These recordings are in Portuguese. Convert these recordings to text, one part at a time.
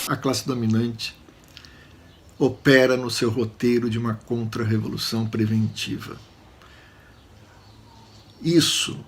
a classe dominante opera no seu roteiro de uma contra-revolução preventiva. Isso,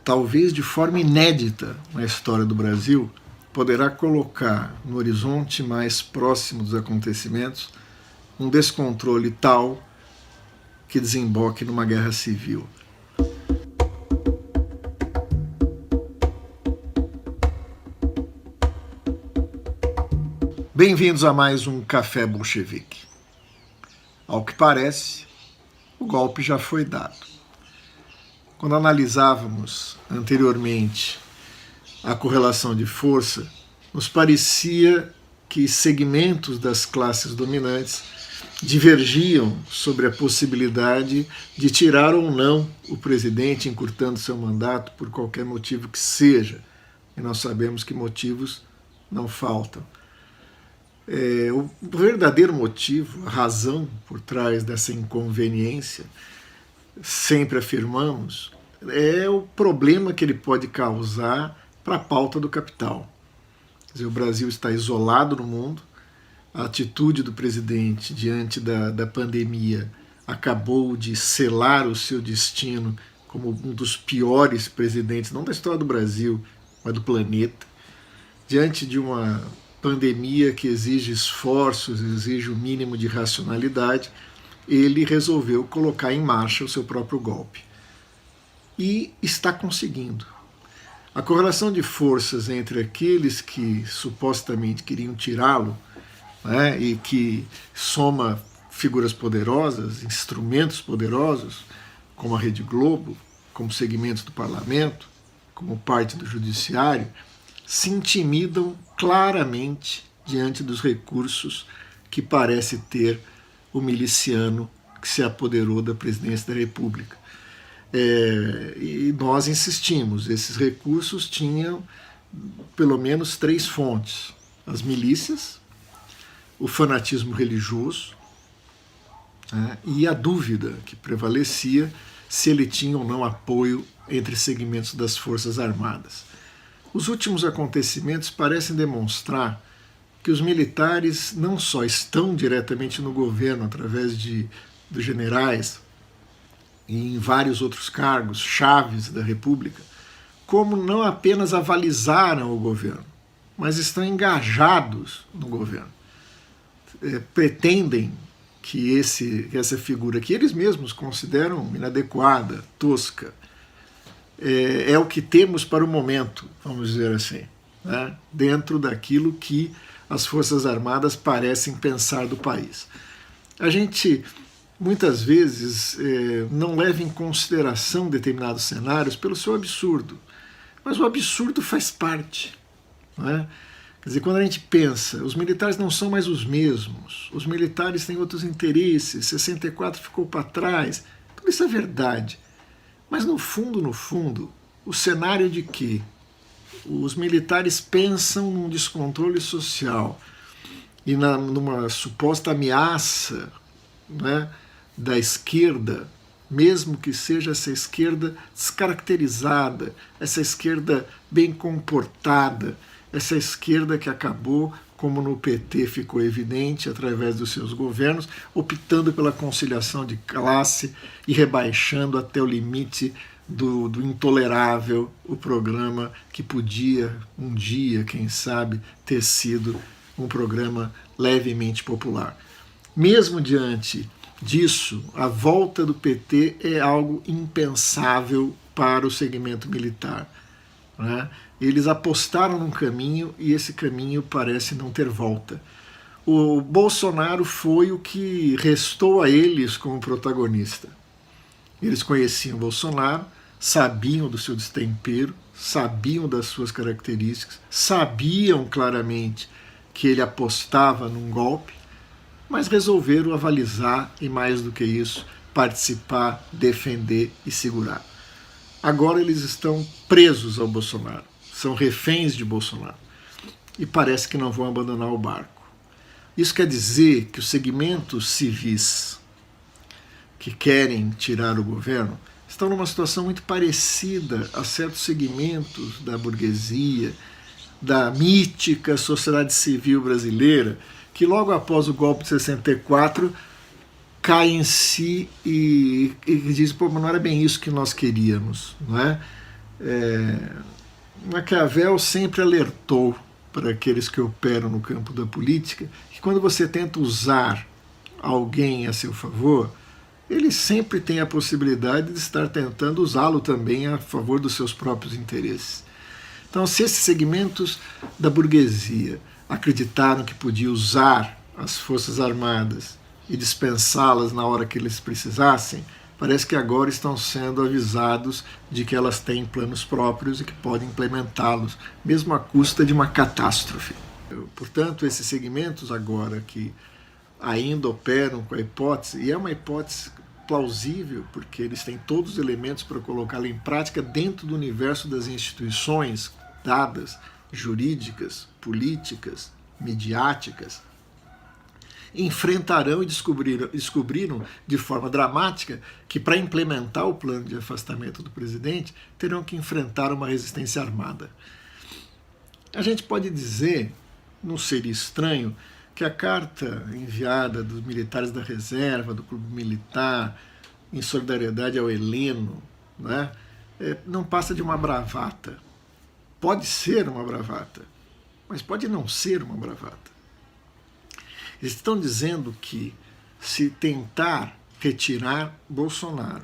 talvez de forma inédita na história do Brasil, poderá colocar no horizonte mais próximo dos acontecimentos um descontrole tal que desemboque numa guerra civil. Bem-vindos a mais um Café Bolchevique. Ao que parece, o golpe já foi dado. Quando analisávamos anteriormente a correlação de força, nos parecia que segmentos das classes dominantes divergiam sobre a possibilidade de tirar ou não o presidente, encurtando seu mandato por qualquer motivo que seja. E nós sabemos que motivos não faltam. O verdadeiro motivo, a razão por trás dessa inconveniência, sempre afirmamos, é o problema que ele pode causar para a pauta do capital. Quer dizer, o Brasil está isolado no mundo, a atitude do presidente diante da pandemia acabou de selar o seu destino como um dos piores presidentes, não da história do Brasil, mas do planeta, diante de uma pandemia que exige esforços, exige o mínimo de racionalidade, ele resolveu colocar em marcha o seu próprio golpe. E está conseguindo. A correlação de forças entre aqueles que supostamente queriam tirá-lo, né, e que soma figuras poderosas, instrumentos poderosos, como a Rede Globo, como segmentos do parlamento, como parte do judiciário, se intimidam claramente diante dos recursos que parece ter o miliciano que se apoderou da presidência da República. E nós insistimos, esses recursos tinham pelo menos 3 fontes: as milícias, o fanatismo religioso, né, e a dúvida que prevalecia se ele tinha ou não apoio entre segmentos das Forças Armadas. Os últimos acontecimentos parecem demonstrar que os militares não só estão diretamente no governo através dos generais e em vários outros cargos chaves da República, como não apenas avalizaram o governo, mas estão engajados no governo. Pretendem que essa figura que eles mesmos consideram inadequada, tosca, é o que temos para o momento, vamos dizer assim, né? Dentro daquilo que as Forças Armadas parecem pensar do país. A gente, muitas vezes, não leva em consideração determinados cenários pelo seu absurdo, mas o absurdo faz parte, né? Quer dizer, quando a gente pensa, os militares não são mais os mesmos, os militares têm outros interesses, 64 ficou para trás, tudo isso é verdade. Mas no fundo, o cenário de que os militares pensam num descontrole social e numa suposta ameaça, né, da esquerda, mesmo que seja essa esquerda descaracterizada, essa esquerda bem comportada, essa esquerda que acabou, como no PT ficou evidente, através dos seus governos, optando pela conciliação de classe e rebaixando até o limite do intolerável o programa que podia, um dia, quem sabe, ter sido um programa levemente popular. Mesmo diante disso, a volta do PT é algo impensável para o segmento militar, né? Eles apostaram num caminho e esse caminho parece não ter volta. O Bolsonaro foi o que restou a eles como protagonista. Eles conheciam o Bolsonaro, sabiam do seu destempero, sabiam das suas características, sabiam claramente que ele apostava num golpe, mas resolveram avalizar e, mais do que isso, participar, defender e segurar. Agora eles estão presos ao Bolsonaro, são reféns de Bolsonaro e parece que não vão abandonar o barco. Isso quer dizer que os segmentos civis que querem tirar o governo estão numa situação muito parecida a certos segmentos da burguesia da mítica sociedade civil brasileira, que logo após o golpe de 64 cai em si e diz, pô, mas não era bem isso que nós queríamos, não é? Maquiavel sempre alertou para aqueles que operam no campo da política que quando você tenta usar alguém a seu favor, ele sempre tem a possibilidade de estar tentando usá-lo também a favor dos seus próprios interesses. Então, se esses segmentos da burguesia acreditaram que podia usar as Forças Armadas e dispensá-las na hora que eles precisassem, parece que agora estão sendo avisados de que elas têm planos próprios e que podem implementá-los, mesmo à custa de uma catástrofe. Portanto, esses segmentos agora que ainda operam com a hipótese, e é uma hipótese plausível, porque eles têm todos os elementos para colocá-la em prática dentro do universo das instituições dadas, jurídicas, políticas, midiáticas, enfrentarão e descobriram de forma dramática que para implementar o plano de afastamento do presidente terão que enfrentar uma resistência armada. A gente pode dizer, não seria estranho, que a carta enviada dos militares da reserva, do clube militar, em solidariedade ao Heleno, né, não passa de uma bravata. Pode ser uma bravata, mas pode não ser uma bravata. Eles estão dizendo que se tentar retirar Bolsonaro,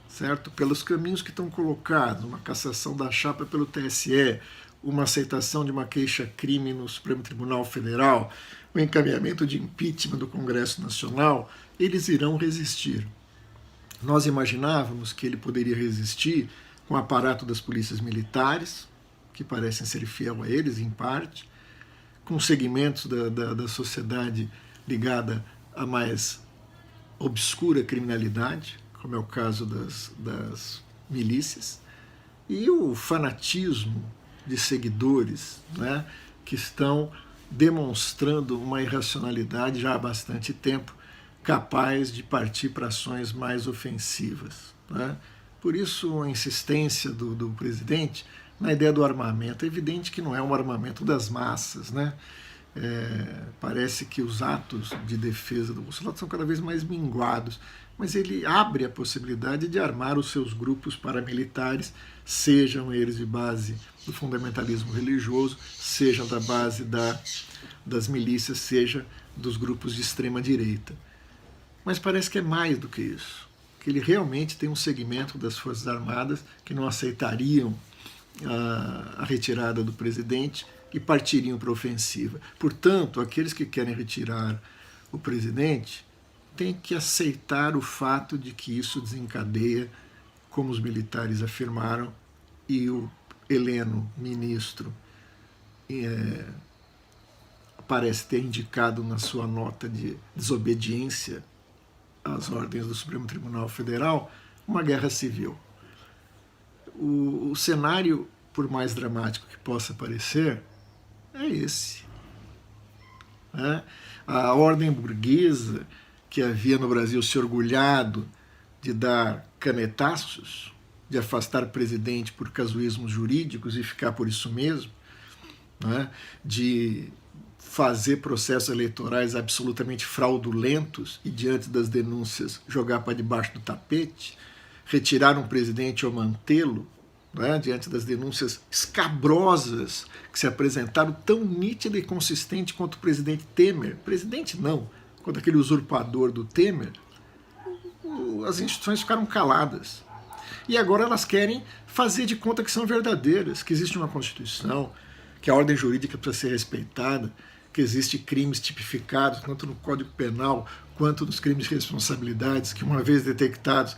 certo? Pelos caminhos que estão colocados, uma cassação da chapa pelo TSE, uma aceitação de uma queixa-crime no Supremo Tribunal Federal, o encaminhamento de impeachment do Congresso Nacional, eles irão resistir. Nós imaginávamos que ele poderia resistir com o aparato das polícias militares, que parecem ser fiel a eles, em parte, com segmentos da sociedade ligada à mais obscura criminalidade, como é o caso das milícias, e o fanatismo de seguidores, né, que estão demonstrando uma irracionalidade já há bastante tempo, capaz de partir para ações mais ofensivas, né? Por isso a insistência do presidente na ideia do armamento. É evidente que não é um armamento das massas, né? Parece que os atos de defesa do Bolsonaro são cada vez mais minguados, mas ele abre a possibilidade de armar os seus grupos paramilitares, sejam eles de base do fundamentalismo religioso, sejam da base das milícias, seja dos grupos de extrema direita. Mas parece que é mais do que isso, que ele realmente tem um segmento das Forças Armadas que não aceitariam a retirada do presidente e partiriam para a ofensiva. Portanto, aqueles que querem retirar o presidente têm que aceitar o fato de que isso desencadeia, como os militares afirmaram, e o Heleno, ministro, parece ter indicado na sua nota de desobediência às ordens do Supremo Tribunal Federal, uma guerra civil. O cenário, por mais dramático que possa parecer, é esse. A ordem burguesa, que havia no Brasil se orgulhado de dar canetaços, de afastar o presidente por casuísmos jurídicos e ficar por isso mesmo, de fazer processos eleitorais absolutamente fraudulentos e, diante das denúncias, jogar para debaixo do tapete, retirar um presidente ou mantê-lo, diante das denúncias escabrosas que se apresentaram, tão nítida e consistente quanto o presidente Temer. Presidente não, quanto aquele usurpador do Temer, as instituições ficaram caladas. E agora elas querem fazer de conta que são verdadeiras, que existe uma Constituição, que a ordem jurídica precisa ser respeitada, que existem crimes tipificados, tanto no Código Penal quanto nos crimes de responsabilidades, que uma vez detectados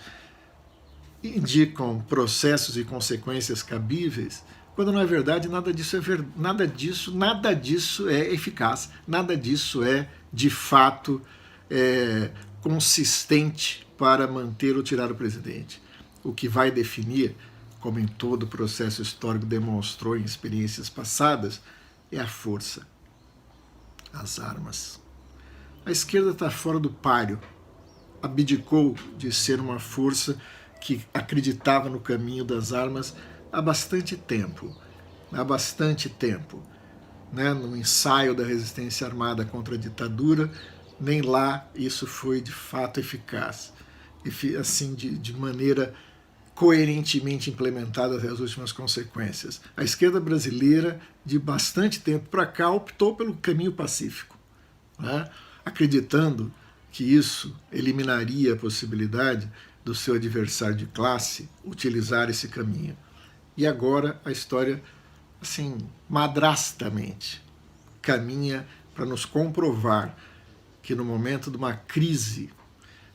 indicam processos e consequências cabíveis, quando na verdade nada disso é eficaz, nada disso é de fato consistente para manter ou tirar o presidente. O que vai definir, como em todo o processo histórico demonstrou em experiências passadas, é a força, as armas. A esquerda está fora do páreo, abdicou de ser uma força que acreditava no caminho das armas há bastante tempo. há bastante tempo, né, no ensaio da resistência armada contra a ditadura, nem lá isso foi de fato eficaz, assim, de maneira coerentemente implementada até as últimas consequências. A esquerda brasileira, de bastante tempo para cá, optou pelo caminho pacífico, né, acreditando que isso eliminaria a possibilidade do seu adversário de classe utilizar esse caminho. E agora a história, assim, madrastamente caminha para nos comprovar que no momento de uma crise,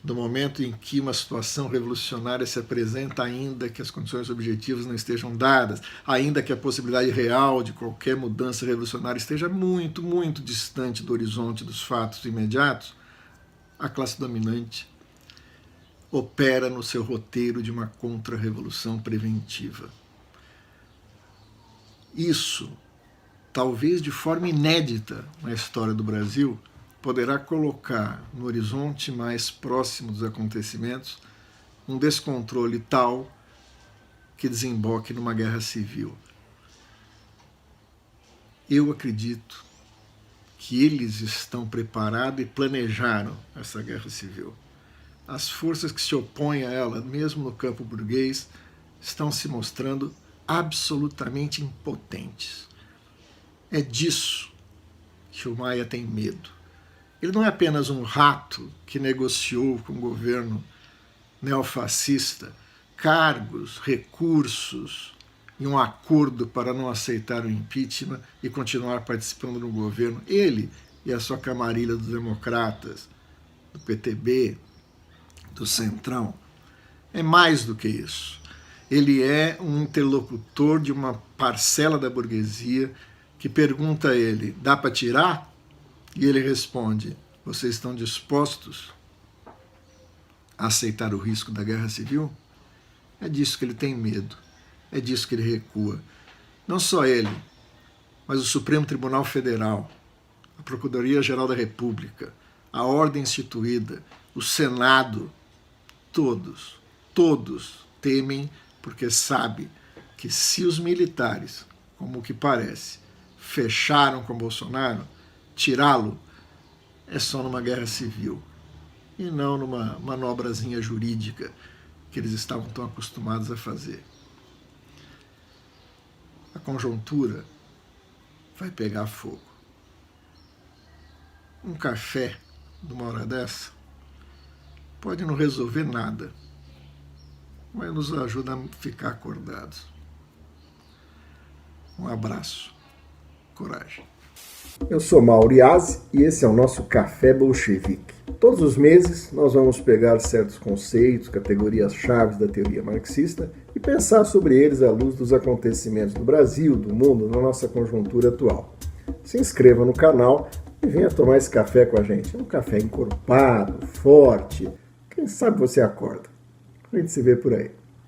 no momento em que uma situação revolucionária se apresenta, ainda que as condições objetivas não estejam dadas, ainda que a possibilidade real de qualquer mudança revolucionária esteja muito, muito distante do horizonte dos fatos imediatos, a classe dominante opera no seu roteiro de uma contra-revolução preventiva. Isso, talvez de forma inédita na história do Brasil, poderá colocar no horizonte mais próximo dos acontecimentos um descontrole tal que desemboque numa guerra civil. Eu acredito que eles estão preparados e planejaram essa guerra civil. As forças que se opõem a ela, mesmo no campo burguês, estão se mostrando absolutamente impotentes. É disso que o Maia tem medo. Ele não é apenas um rato que negociou com o governo neofascista cargos, recursos e um acordo para não aceitar o impeachment e continuar participando no governo. Ele e a sua camarilha dos democratas, do PTB, do Centrão, é mais do que isso. Ele é um interlocutor de uma parcela da burguesia que pergunta a ele, dá para tirar? E ele responde, vocês estão dispostos a aceitar o risco da guerra civil? É disso que ele tem medo, é disso que ele recua. Não só ele, mas o Supremo Tribunal Federal, a Procuradoria-Geral da República, a Ordem Instituída, o Senado, todos temem, porque sabe que se os militares, como o que parece, fecharam com Bolsonaro, tirá-lo é só numa guerra civil e não numa manobrazinha jurídica que eles estavam tão acostumados a fazer. A conjuntura vai pegar fogo. Um café de uma hora dessa pode não resolver nada, mas nos ajuda a ficar acordados. Um abraço. Coragem. Eu sou Mauro Iazzi e esse é o nosso Café Bolchevique. Todos os meses nós vamos pegar certos conceitos, categorias-chave da teoria marxista e pensar sobre eles à luz dos acontecimentos do Brasil, do mundo, na nossa conjuntura atual. Se inscreva no canal e venha tomar esse café com a gente. É um café encorpado, forte. Quem sabe você acorda. A gente se vê por aí.